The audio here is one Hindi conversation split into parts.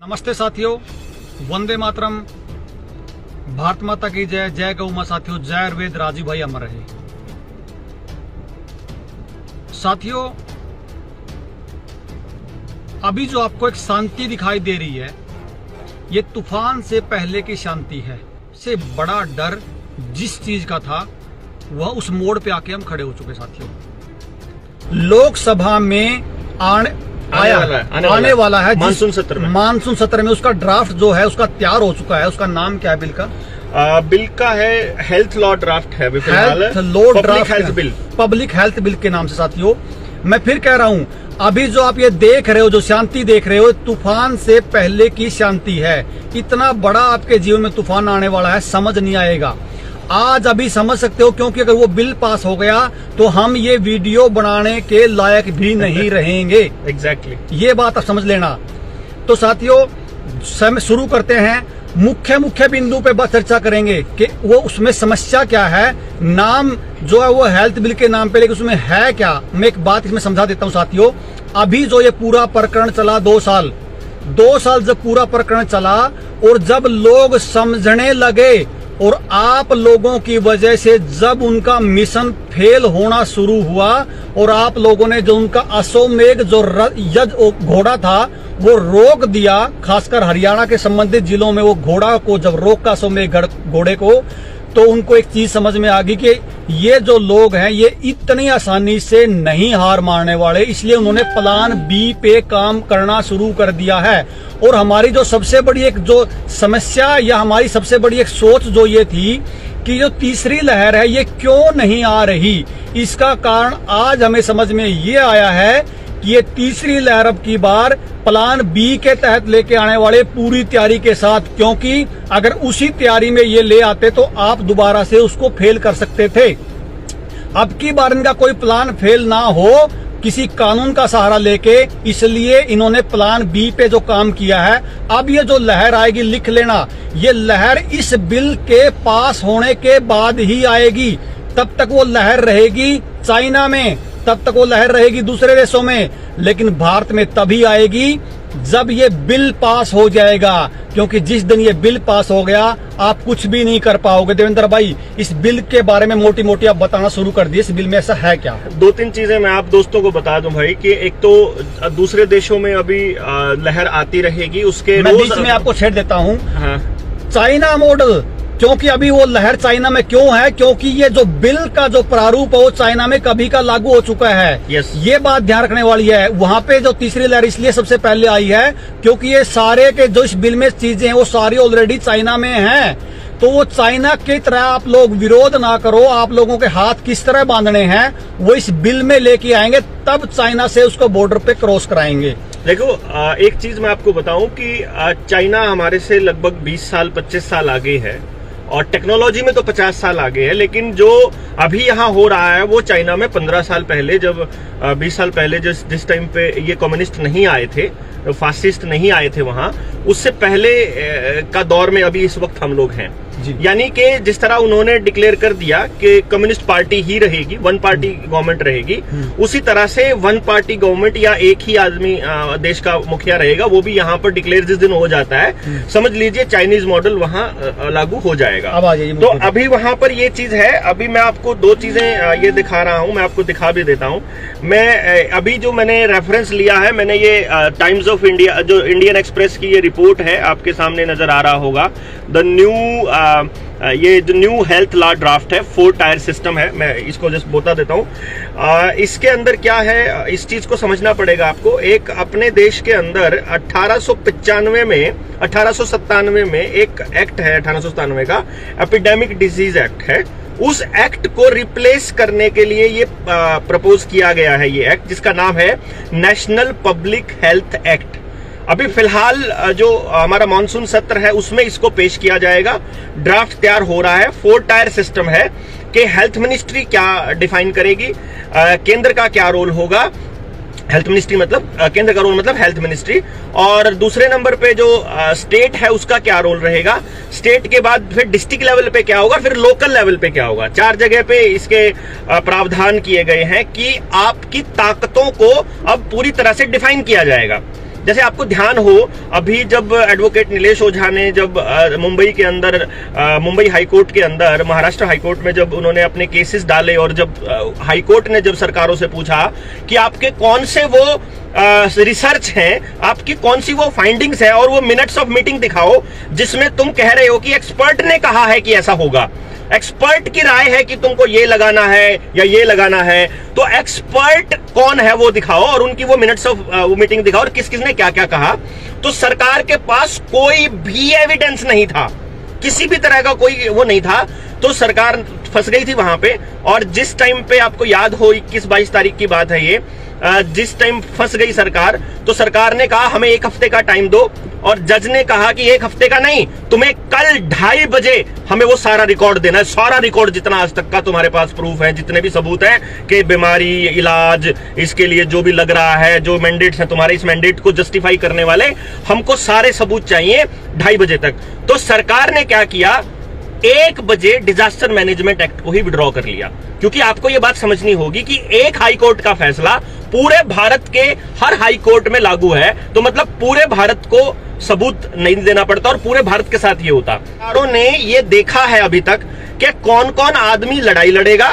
नमस्ते साथियों, वंदे मातरम, भारत माता की जय, जय गौ मां। साथियों, जय आयुर्वेद, राजीव भाई अमर रहे। साथियों, अभी जो आपको एक शांति दिखाई दे रही है, ये तूफान से पहले की शांति है। से बड़ा डर जिस चीज का था वह उस मोड़ पे आके हम खड़े हो चुके। साथियों, लोकसभा में आने वाला है मानसून सत्र में उसका ड्राफ्ट जो है उसका तैयार हो चुका है। उसका नाम क्या है बिल का? बिल का है हेल्थ लॉ ड्राफ्ट है, health law draft bill, public health bill के नाम से। साथियों, मैं फिर कह रहा हूं, अभी जो आप ये देख रहे हो, जो शांति देख रहे हो, तूफान से पहले की शांति है। इतना बड़ा आपके जीवन में तूफान आने वाला है, समझ नहीं आएगा। आज अभी समझ सकते हो, क्योंकि अगर वो बिल पास हो गया तो हम ये वीडियो बनाने के लायक भी नहीं रहेंगे। एग्जैक्टली ये बात आप समझ लेना। तो साथियों, शुरू करते हैं। मुख्य बिंदु पे बस चर्चा करेंगे कि वो उसमें समस्या क्या है। नाम जो है वो हेल्थ बिल के नाम पे, लेकिन उसमें है क्या। मैं एक बात इसमें समझा देता हूँ। साथियों, अभी जो ये पूरा प्रकरण चला, 2 साल जब पूरा प्रकरण चला और जब लोग समझने लगे और आप लोगों की वजह से जब उनका मिशन फेल होना शुरू हुआ और आप लोगों ने जो उनका अश्वमेध जो यज्ञ घोड़ा था वो रोक दिया, खासकर हरियाणा के संबंधित जिलों में वो घोड़ा को जब रोका अश्वमेध घोड़े को, तो उनको एक चीज समझ में आ गई कि ये जो लोग हैं ये इतनी आसानी से नहीं हार मारने वाले। इसलिए उन्होंने प्लान बी पे काम करना शुरू कर दिया है। और हमारी जो सबसे बड़ी एक जो समस्या या हमारी सबसे बड़ी एक सोच जो ये थी कि जो तीसरी लहर है ये क्यों नहीं आ रही, इसका कारण आज हमें समझ में ये आया है कि ये तीसरी लहर अब की बार प्लान बी के तहत लेके आने वाले पूरी तैयारी के साथ। क्योंकि अगर उसी तैयारी में ये ले आते तो आप दोबारा से उसको फेल कर सकते थे। अब की बार इनका कोई प्लान फेल ना हो किसी कानून का सहारा लेके, इसलिए इन्होंने प्लान बी पे जो काम किया है। अब ये जो लहर आएगी, लिख लेना, ये लहर इस बिल के पास होने के बाद ही आएगी। तब तक वो लहर रहेगी चाइना में, तब तक वो लहर रहेगी दूसरे देशों में, लेकिन भारत में तभी आएगी जब ये बिल पास हो जाएगा। क्योंकि जिस दिन ये बिल पास हो गया आप कुछ भी नहीं कर पाओगे। देवेंद्र भाई, इस बिल के बारे में मोटी मोटी आप बताना शुरू कर दिए। इस बिल में ऐसा है क्या? 2-3 चीजें मैं आप दोस्तों को बता दूं भाई कि एक तो दूसरे देशों में अभी लहर आती रहेगी, उसके मैं बीच में आपको छेड़ देता हूँ। हाँ। चाइना मॉडल, क्योंकि अभी वो लहर चाइना में क्यों है? क्योंकि ये जो बिल का जो प्रारूप है वो चाइना में कभी का लागू हो चुका है। ये बात ध्यान रखने वाली है। वहां पे जो तीसरी लहर इसलिए सबसे पहले आई है क्योंकि ये सारे के जो इस बिल में चीजें हैं वो सारी ऑलरेडी चाइना में हैं। तो वो चाइना की तरह आप लोग विरोध ना करो। आप लोगों के हाथ किस तरह बांधने हैं वो इस बिल में लेके आएंगे, तब चाइना से उसको बॉर्डर पे क्रॉस कराएंगे। देखो, एक चीज मैं आपको बताऊं कि चाइना हमारे से लगभग 20 साल 25 साल आगे है और टेक्नोलॉजी में तो 50 साल आगे है। लेकिन जो अभी यहाँ हो रहा है वो चाइना में 15 साल पहले, जब 20 साल पहले जिस टाइम पे ये कम्युनिस्ट नहीं आए थे, फासिस्ट नहीं आए थे वहां, उससे पहले का दौर में अभी इस वक्त हम लोग हैं। यानी कि जिस तरह उन्होंने डिक्लेयर कर दिया कि कम्युनिस्ट पार्टी ही रहेगी, 1 पार्टी गवर्नमेंट रहेगी, उसी तरह से 1 पार्टी गवर्नमेंट या एक ही आदमी देश का मुखिया रहेगा, वो भी यहाँ पर डिक्लेयर जिस दिन हो जाता है, समझ लीजिए चाइनीज मॉडल वहाँ लागू हो जाएगा। तो अभी वहां पर ये चीज है। अभी मैं आपको 2 चीजें ये दिखा रहा हूँ, मैं आपको दिखा भी देता हूँ। मैं अभी जो मैंने रेफरेंस लिया है, मैंने ये टाइम्स ऑफ इंडिया, जो इंडियन एक्सप्रेस की ये रिपोर्ट है, आपके सामने नजर आ रहा होगा। ये जो न्यू हेल्थ लॉ ड्राफ्ट है, 4 टायर सिस्टम है। मैं इसको जस्ट बता देता हूँ। इसके अंदर क्या है, इस चीज को समझना पड़ेगा आपको। एक अपने देश के अंदर 1895 में 1897 में एक एक्ट है, 1897 का एपिडेमिक डिजीज एक्ट है। उस एक्ट को रिप्लेस करने के लिए ये प्रपोज किया गया है, ये एक्ट जिसका नाम है नेशनल पब्लिक हेल्थ एक्ट। अभी फिलहाल जो हमारा मानसून सत्र है उसमें इसको पेश किया जाएगा। ड्राफ्ट तैयार हो रहा है। 4 टायर सिस्टम है कि हेल्थ मिनिस्ट्री क्या डिफाइन करेगी, केंद्र का क्या रोल होगा। हेल्थ मिनिस्ट्री मतलब केंद्र का रोल मतलब हेल्थ मिनिस्ट्री, और दूसरे नंबर पे जो स्टेट है उसका क्या रोल रहेगा। स्टेट के बाद फिर डिस्ट्रिक्ट लेवल पे क्या होगा, फिर लोकल लेवल पे क्या होगा। 4 जगह पे इसके प्रावधान किए गए हैं कि आपकी ताकतों को अब पूरी तरह से डिफाइन किया जाएगा। जैसे आपको ध्यान हो, अभी जब एडवोकेट नीलेश ओझा ने जब मुंबई के अंदर, मुंबई हाईकोर्ट के अंदर, महाराष्ट्र हाईकोर्ट में जब उन्होंने अपने केसेस डाले और जब हाईकोर्ट ने जब सरकारों से पूछा कि आपके कौन से वो रिसर्च हैं, आपकी कौन सी वो फाइंडिंग्स है और वो मिनट्स ऑफ मीटिंग दिखाओ जिसमें तुम कह रहे हो कि एक्सपर्ट ने कहा है कि ऐसा होगा, एक्सपर्ट की राय है कि तुमको ये लगाना है या ये लगाना है, तो एक्सपर्ट कौन है वो दिखाओ और उनकी वो मिनट्स ऑफ मीटिंग दिखाओ और किस किसने क्या क्या कहा। तो सरकार के पास कोई भी एविडेंस नहीं था, किसी भी तरह का कोई वो नहीं था, तो सरकार फंस गई थी वहां पे। और जिस टाइम पे आपको याद हो 21-22 तारीख की बात है ये, जिस टाइम फंस गई सरकार, तो सरकार ने कहा हमें 1 हफ्ते का टाइम दो, और जज ने कहा कि 1 हफ्ते का नहीं, तुम्हें कल 2:30 बजे हमें वो सारा रिकॉर्ड देना है, सारा रिकॉर्ड जितना आज तक का तुम्हारे पास प्रूफ है, जितने भी सबूत हैं कि बीमारी, इलाज, इसके लिए जो भी लग रहा है, जो मैंडेट्स हैं तुम्हारे, इस मैंडेट को जस्टिफाई करने वाले, हमको सारे सबूत चाहिए 2:30 बजे तक। तो सरकार ने क्या किया, 1 बजे डिजास्टर मैनेजमेंट एक्ट को ही विड्रॉ कर लिया, क्योंकि आपको यह बात समझनी होगी कि एक हाई कोर्ट का फैसला पूरे भारत के हर हाई कोर्ट में लागू है, तो मतलब पूरे भारत को सबूत नहीं देना पड़ता और पूरे भारत के साथ ये होता। सरकारों ने ये देखा है अभी तक कि कौन कौन आदमी लड़ाई लड़ेगा,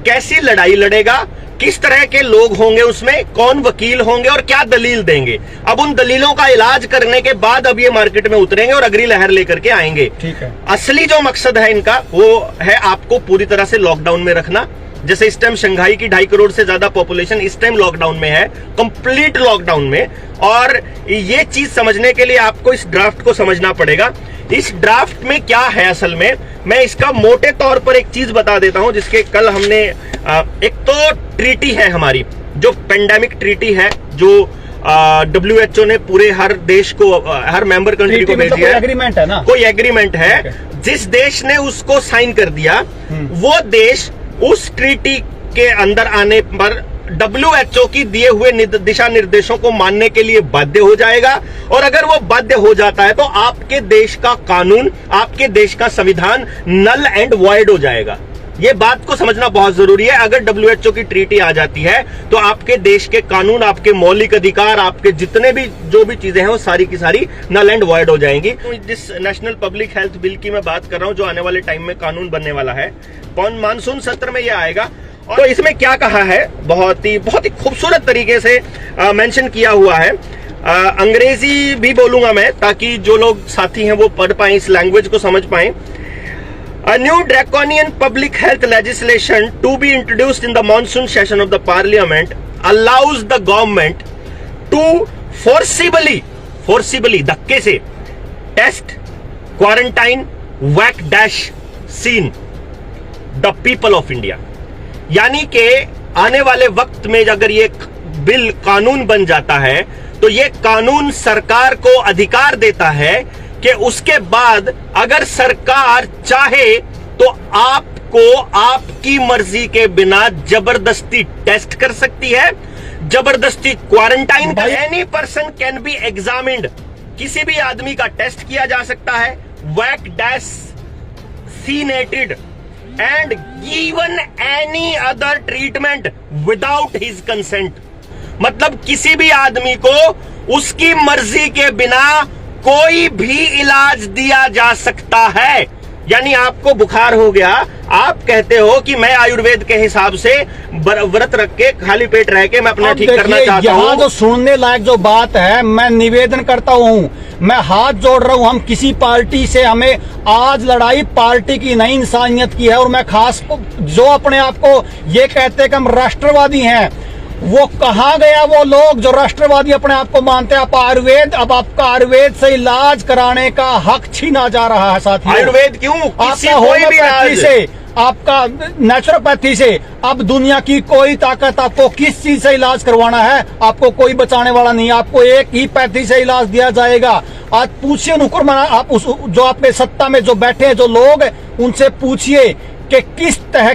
कैसी लड़ाई लड़ेगा, किस तरह के लोग होंगे उसमें, कौन वकील होंगे और क्या दलील देंगे। अब उन दलीलों का इलाज करने के बाद अब ये मार्केट में उतरेंगे और अगली लहर लेकर के आएंगे। ठीक है। असली जो मकसद है इनका वो है आपको पूरी तरह से लॉकडाउन में रखना। जैसे इस टाइम शंघाई की 2.5 करोड़ से ज्यादा पॉपुलेशन इस टाइम लॉकडाउन में है, कंप्लीट लॉकडाउन में। और ये चीज समझने के लिए आपको इस ड्राफ्ट को समझना पड़ेगा। इस ड्राफ्ट में क्या है असल में, मैं इसका मोटे तौर पर एक चीज बता देता हूं, जिसके कल हमने एक तो ट्रीटी है हमारी, जो पेंडेमिक ट्रीटी है, जो WHO ने पूरे हर देश को, हर मेंबर कंट्री को भेजी है। एग्रीमेंट है ना, कोई एग्रीमेंट है। जिस देश ने उसको साइन कर दिया वो देश उस ट्रीटी के अंदर आने पर WHO की दिए हुए दिशा निर्देशों को मानने के लिए बाध्य हो जाएगा। और अगर वो बाध्य हो जाता है तो आपके देश का कानून, आपके देश का संविधान नल एंड वॉइड हो जाएगा। ये बात को समझना बहुत जरूरी है। अगर WHO की ट्रीटी आ जाती है तो आपके देश के कानून, आपके मौलिक अधिकार, आपके जितने भी जो भी चीजें हैं वो सारी की सारी नल एंड वॉइड हो जाएंगी। जिस नेशनल पब्लिक हेल्थ बिल की मैं बात कर रहा हूं, जो आने वाले टाइम में कानून बनने वाला है, मानसून सत्र में ये आएगा। और तो इसमें क्या कहा है, बहुत ही खूबसूरत तरीके से मेंशन किया हुआ है। अंग्रेजी भी बोलूंगा मैं, ताकि जो लोग साथी हैं वो पढ़ पाएं, इस लैंग्वेज को समझ पाएं। A new draconian public health legislation to be introduced in the monsoon session of the parliament allows the government to forcibly धक्के से test, quarantine, whack dash scene the people of India। यानी कि आने वाले वक्त में अगर ये बिल कानून बन जाता है तो ये कानून सरकार को अधिकार देता है कि उसके बाद अगर सरकार चाहे तो आपको आपकी मर्जी के बिना जबरदस्ती टेस्ट कर सकती है, जबरदस्ती क्वारंटाइन कर। Any person can be examined, किसी भी आदमी का टेस्ट किया जा सकता है, vaccinated and given any other treatment without his consent. मतलब किसी भी आदमी को उसकी मर्जी के बिना कोई भी इलाज दिया जा सकता है। यानी आपको बुखार हो गया, आप कहते हो कि मैं आयुर्वेद के हिसाब से व्रत रख के खाली पेट रह के मैं अपना ठीक करना चाहता हूं। यहाँ जो सुनने लायक जो बात है, मैं निवेदन करता हूँ, मैं हाथ जोड़ रहा हूँ, हम किसी पार्टी से, हमें आज लड़ाई पार्टी की नहीं इंसानियत की है। और मैं खास जो अपने आप को ये कहते हैं कि हम राष्ट्रवादी हैं, वो कहाँ गया वो लोग जो राष्ट्रवादी अपने आप को मानते हैं। आप आयुर्वेद, अब आपका आयुर्वेद से इलाज कराने का हक छीना जा रहा है साथियों। आयुर्वेद क्यों? आपका होम्योपैथी से, आपका नेचुरोपैथी से, अब दुनिया की कोई ताकत आपको किस चीज से इलाज करवाना है, आपको कोई बचाने वाला नहीं। आपको एक ही पैथी से इलाज दिया जाएगा। आज पूछिए नुकुर, आप उस जो आपके सत्ता में जो बैठे हैं जो लोग, उनसे पूछिए कि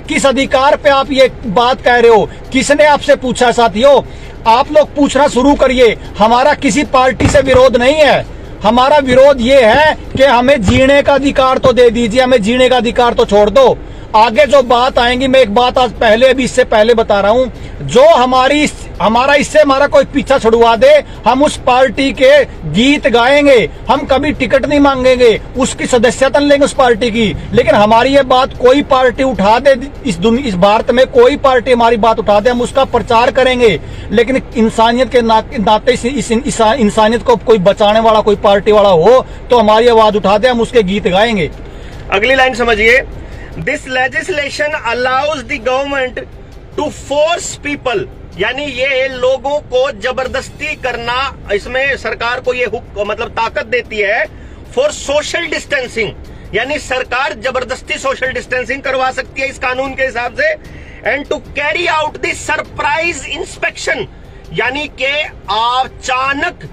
किस अधिकार पे आप ये बात कह रहे हो, किसने आपसे पूछा। साथियों, आप लोग पूछना शुरू करिए। हमारा किसी पार्टी से विरोध नहीं है, हमारा विरोध ये है कि हमें जीने का अधिकार तो दे दीजिए, हमें जीने का अधिकार तो छोड़ दो। आगे जो बात आएंगी, मैं एक बात आज पहले अभी इससे पहले बता रहा हूं, जो हमारा कोई पीछा छुड़वा दे, हम उस पार्टी के गीत गाएंगे, हम कभी टिकट नहीं मांगेंगे, उसकी सदस्यता लेंगे उस पार्टी की। लेकिन हमारी ये बात कोई पार्टी उठा दे, इस भारत में कोई पार्टी हमारी बात उठा दे, हम उसका प्रचार करेंगे। लेकिन इंसानियत के नाते इस इंसानियत को कोई बचाने वाला, कोई पार्टी वाला हो तो हमारी आवाज उठा दे, हम उसके गीत गाएंगे। अगली लाइन समझिए, this legislation allows the government to force people, यानी ये लोगों को जबरदस्ती करना, इसमें सरकार को ये मतलब ताकत देती है फॉर सोशल डिस्टेंसिंग, यानी सरकार जबरदस्ती सोशल डिस्टेंसिंग करवा सकती है इस कानून के हिसाब से। And to carry out the surprise inspection, यानी कि अचानक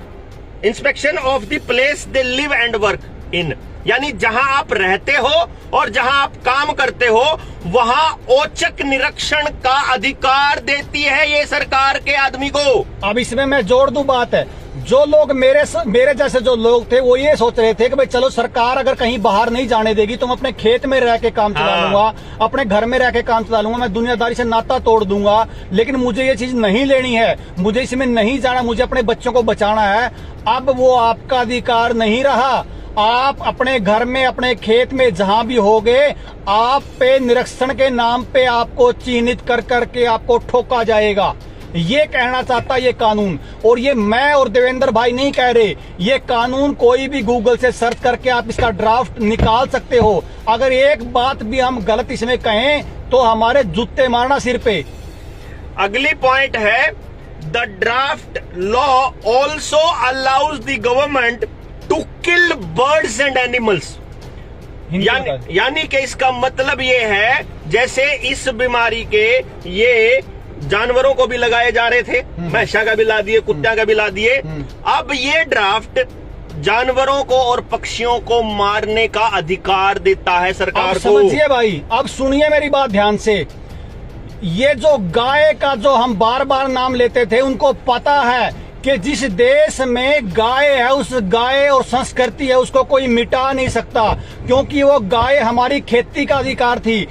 inspection of the place they live and work in, यानी जहां आप रहते हो और जहां आप काम करते हो वहां औचक निरीक्षण का अधिकार देती है ये सरकार के आदमी को। अब इसमें मैं जोड़ दूं बात है, जो लोग मेरे जैसे जो लोग थे वो ये सोच रहे थे कि भाई चलो सरकार अगर कहीं बाहर नहीं जाने देगी तो मैं अपने खेत में रह के काम चला लूंगा, अपने घर में रह के काम चला लूंगा, मैं दुनियादारी से नाता तोड़ दूंगा। लेकिन मुझे ये चीज नहीं लेनी है, मुझे इसमें नहीं जाना, मुझे अपने बच्चों को बचाना है। अब वो आपका अधिकार नहीं रहा। आप अपने घर में, अपने खेत में जहां भी होगे, आप पे निरीक्षण के नाम पे आपको चिन्हित कर करके आपको ठोका जाएगा। ये कहना चाहता ये कानून, और ये मैं और देवेंद्र भाई नहीं कह रहे, ये कानून कोई भी गूगल से सर्च करके आप इसका ड्राफ्ट निकाल सकते हो। अगर एक बात भी हम गलत इसमें कहें तो हमारे जूते मारना सिर पे। अगली पॉइंट है, the draft law also allows the government to kill birds and animals, यानी कि इसका मतलब ये है जैसे इस बीमारी के ये जानवरों को भी लगाए जा रहे थे, भैंसा का भी ला दिए, कुत्ता का भी ला दिए, अब ये ड्राफ्ट जानवरों को और पक्षियों को मारने का अधिकार देता है सरकार को। समझिए भाई, अब सुनिए मेरी बात ध्यान से। ये जो गाय का जो हम बार बार नाम लेते थे, उनको पता है कि जिस देश में गाय है, उस गाय और संस्कृति है, उसको कोई मिटा नहीं सकता, क्योंकि वो गाय हमारी खेती का अधिकार थी।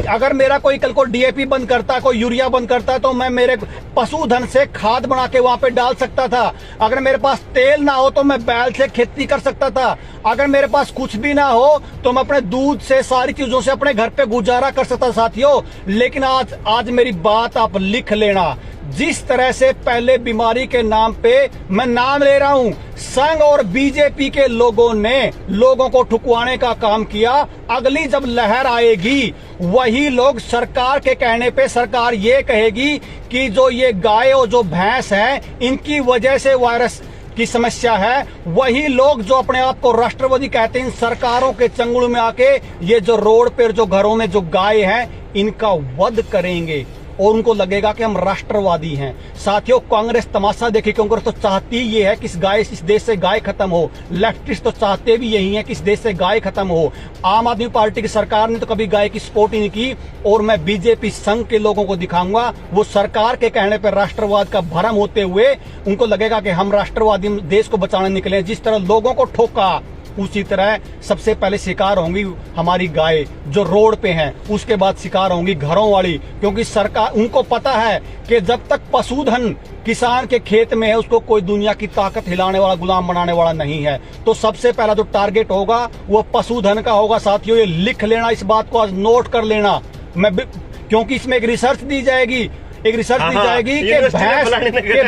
अगर मेरा कोई कल को डीएपी बंद करता, कोई यूरिया बंद करता, तो मैं मेरे पशुधन से खाद बना के वहां पे डाल सकता था। अगर मेरे पास तेल ना हो तो मैं बैल से खेती कर सकता था। अगर मेरे पास कुछ भी ना हो तो मैं अपने दूध से, सारी चीजों से अपने घर पे गुजारा कर सकता साथियों। लेकिन आज मेरी बात आप लिख लेना, जिस तरह से पहले बीमारी के नाम पे, मैं नाम ले रहा हूं, संघ और बीजेपी के लोगों ने लोगों को ठुकवाने का काम किया, अगली जब लहर आएगी वही लोग सरकार के कहने पे, सरकार ये कहेगी कि जो ये गाय और जो भैंस है इनकी वजह से वायरस की समस्या है, वही लोग जो अपने आप को राष्ट्रवादी कहते हैं, इन सरकारों के चंगुल में आके ये जो रोड पर जो घरों में जो गाय है इनका वध करेंगे और उनको लगेगा कि हम राष्ट्रवादी हैं। साथियों, कांग्रेस तमाशा देखिए, कांग्रेस तो चाहती ये है कि इस देश से गाय खत्म हो। लेफ्टिस्ट तो चाहते भी यही है कि इस देश से गाय खत्म हो। आम आदमी पार्टी की सरकार ने तो कभी गाय की सपोर्ट ही नहीं की, और मैं बीजेपी संघ के लोगों को दिखाऊंगा, वो सरकार के कहने पर राष्ट्रवाद का भरम होते हुए उनको लगेगा कि हम राष्ट्रवादी देश को बचाने निकले। जिस तरह लोगों को ठोका, उसी तरह सबसे पहले शिकार होंगी हमारी गाय जो रोड पे हैं, उसके बाद शिकार होंगी घरों वाली, क्योंकि सरकार, उनको पता है कि जब तक पशुधन किसान के खेत में है उसको कोई दुनिया की ताकत हिलाने वाला, गुलाम बनाने वाला नहीं है। तो सबसे पहला जो टारगेट होगा वो पशुधन का होगा। साथियों, ये लिख लेना, इस बात को आज नोट कर लेना, क्योंकि इसमें एक रिसर्च दी जाएगी कि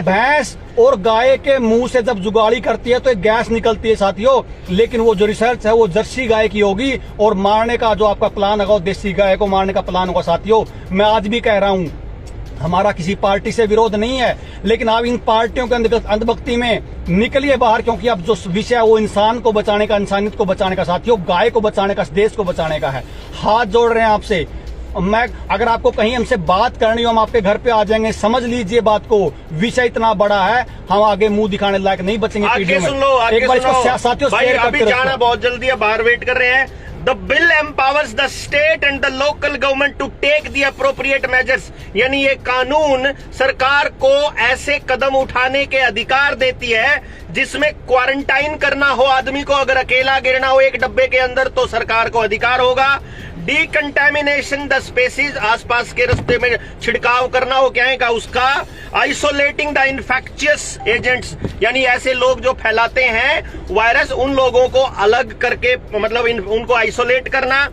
भैंस और गाय के मुंह से जब जुगाड़ी करती है तो एक गैस निकलती है साथियों। लेकिन वो जो रिसर्च है वो जर्सी गाय की होगी, और मारने का जो आपका प्लान होगा वो देसी गाय को मारने का प्लान होगा। साथियों, मैं आज भी कह रहा हूं, हमारा किसी पार्टी से विरोध नहीं है, लेकिन आप इन पार्टियों के अंधभक्ति में निकलिए बाहर, क्योंकि अब जो विषय है वो इंसान को बचाने का, इंसानियत को बचाने का, साथियों गाय को बचाने का, देश को बचाने का है। हाथ जोड़ रहे हैं आपसे। अगर आपको कहीं हमसे बात करनी हो, हम आपके घर पे आ जाएंगे। समझ लीजिए बात को, विषय इतना बड़ा है, हम आगे मुंह दिखाने लायक नहीं बचेंगे। आगे सुन लो, एक बार इसको साथियों शेयर करते रहो। अभी जाना बहुत जल्दी है, बाहर वेट कर रहे हैं। The bill empowers the state and the local government to take the appropriate measures, यानी ये कानून सरकार को ऐसे कदम उठाने के अधिकार देती है जिसमें क्वारंटाइन करना हो आदमी को, अगर अकेला गिरना हो एक डब्बे के अंदर तो सरकार को अधिकार होगा। डिकंटेमिनेशन द स्पेसीज, आसपास के रास्ते में छिड़काव करना, वो क्या है का उसका आइसोलेटिंग द इन्फेक्शियस एजेंट्स, यानी ऐसे लोग जो फैलाते हैं वायरस, उन लोगों को अलग करके मतलब उनको आइसोलेट करना,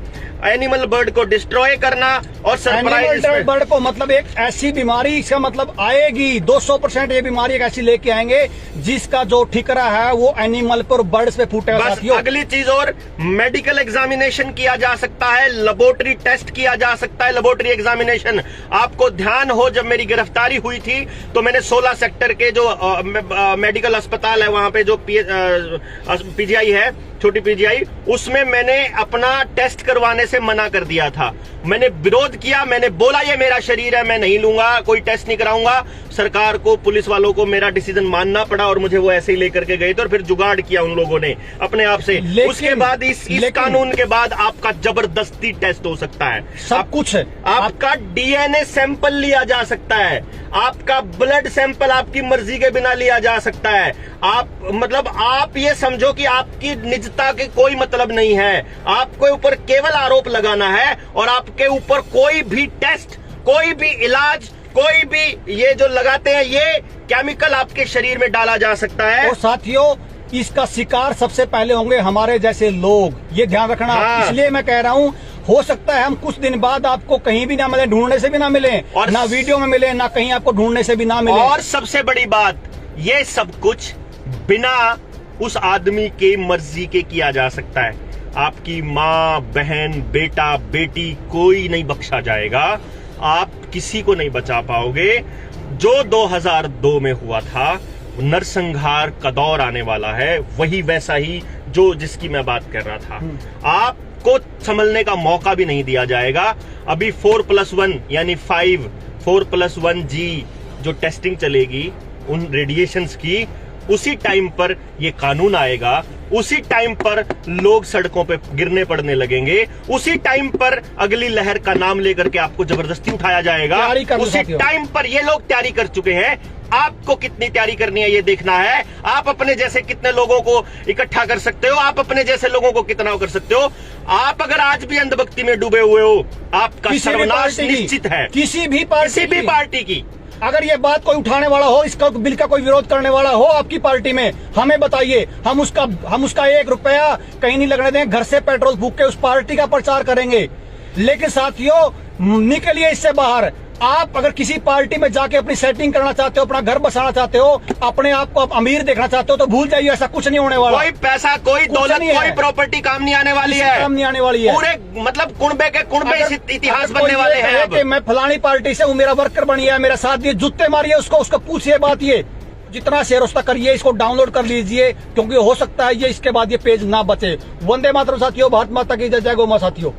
एनिमल बर्ड को डिस्ट्रॉय करना, और सरप्राइज बर्ड को मतलब एक ऐसी बीमारी, इसका मतलब आएगी 200% ये बीमारी एक ऐसी लेके आएंगे जिसका जो ठिकरा है वो एनिमल पर, बर्ड्स पे फूटेगा। बस अगली चीज और, मेडिकल एग्जामिनेशन किया जा सकता है, लेबोरेटरी टेस्ट किया जा सकता है, लेबोरेटरी एग्जामिनेशन। आपको ध्यान हो, जब मेरी गिरफ्तारी हुई थी तो मैंने 16 सेक्टर के जो मेडिकल अस्पताल है वहां पे जो पीजीआई है, छोटी पीजीआई, उसमें मैंने अपना टेस्ट करवाने से मना कर दिया था। मैंने विरोध किया, मैंने बोला ये मेरा शरीर है, मैं नहीं लूंगा, कोई टेस्ट नहीं कराऊंगा। सरकार को, पुलिस वालों को मेरा डिसीजन मानना पड़ा और मुझे वो ऐसे ही लेकर के गए थे, और फिर जुगाड़ किया उन लोगों ने अपने आप से। उसके बाद इस कानून के बाद आपका जबरदस्ती टेस्ट हो सकता है, सब कुछ है। आपका डीएनए सैंपल लिया जा सकता है, आपका ब्लड सैंपल आपकी मर्जी के बिना लिया जा सकता है। आप ये समझो कि आपकी निजता के कोई मतलब नहीं है, आपके ऊपर केवल आरोप लगाना है, और आपके ऊपर कोई भी टेस्ट, कोई भी इलाज, कोई भी ये जो लगाते हैं ये केमिकल आपके शरीर में डाला जा सकता है। और साथियों, इसका शिकार सबसे पहले होंगे हमारे जैसे लोग, ये ध्यान रखना। हाँ। इसलिए मैं कह रहा हूँ, हो सकता है हम कुछ दिन बाद आपको कहीं भी ना मिले, ढूंढने से भी ना मिले, और ना वीडियो में मिले, ना कहीं आपको ढूंढने से भी ना मिले। और सबसे बड़ी बात, ये सब कुछ बिना उस आदमी के मर्जी के किया जा सकता है। आपकी माँ, बहन, बेटा, बेटी, कोई नहीं बख्शा जाएगा, आप किसी को नहीं बचा पाओगे। जो 2002 में हुआ था, नरसंहार का दौर आने वाला है, वही वैसा ही जो जिसकी मैं बात कर रहा था। आपको संभलने का मौका भी नहीं दिया जाएगा। अभी 4+1 यानी 4+1G जो टेस्टिंग चलेगी उन रेडिएशंस की, उसी टाइम पर ये कानून आएगा, उसी टाइम पर लोग सड़कों पे गिरने पड़ने लगेंगे, उसी टाइम पर अगली लहर का नाम लेकर के आपको जबरदस्ती उठाया जाएगा। उसी टाइम पर ये लोग तैयारी कर चुके हैं। आपको कितनी तैयारी करनी है ये देखना है। आप अपने जैसे कितने लोगों को इकट्ठा कर सकते हो, आप अपने जैसे लोगों को कितना कर सकते हो। आप अगर आज भी अंधभक्ति में डूबे हुए हो, आपका सर्वनाश निश्चित है। किसी भी पार्टी की अगर ये बात कोई उठाने वाला हो, इसका बिल का कोई विरोध करने वाला हो आपकी पार्टी में, हमें बताइए। हम उसका 1 रुपया कहीं नहीं लगने देंगे। घर से पेट्रोल फूंक के उस पार्टी का प्रचार करेंगे। लेकिन साथियों, निकलिए इससे बाहर। आप अगर किसी पार्टी में जाके अपनी सेटिंग करना चाहते हो, अपना घर बसाना चाहते हो, अपने आप को अमीर देखना चाहते हो, तो भूल जाइए, ऐसा कुछ नहीं होने वाला। कोई पैसा, कोई दौलत, कोई प्रॉपर्टी काम नहीं आने वाली है, काम नहीं आने वाली है। पूरे मतलब कुनबे इतिहास बनने वाले हैं। कि मैं फलानी पार्टी से हूँ, मेरा वर्कर बनिए, मेरा साथ दिए, जुत्ते मारिए उसको पूछिए बात। ये जितना शेयर उसका करिए, इसको डाउनलोड कर लीजिए, क्योंकि हो सकता है ये इसके बाद ये पेज ना बचे। वंदे मातरम साथियों, भारत माता की जय, जय गौ मां साथियों।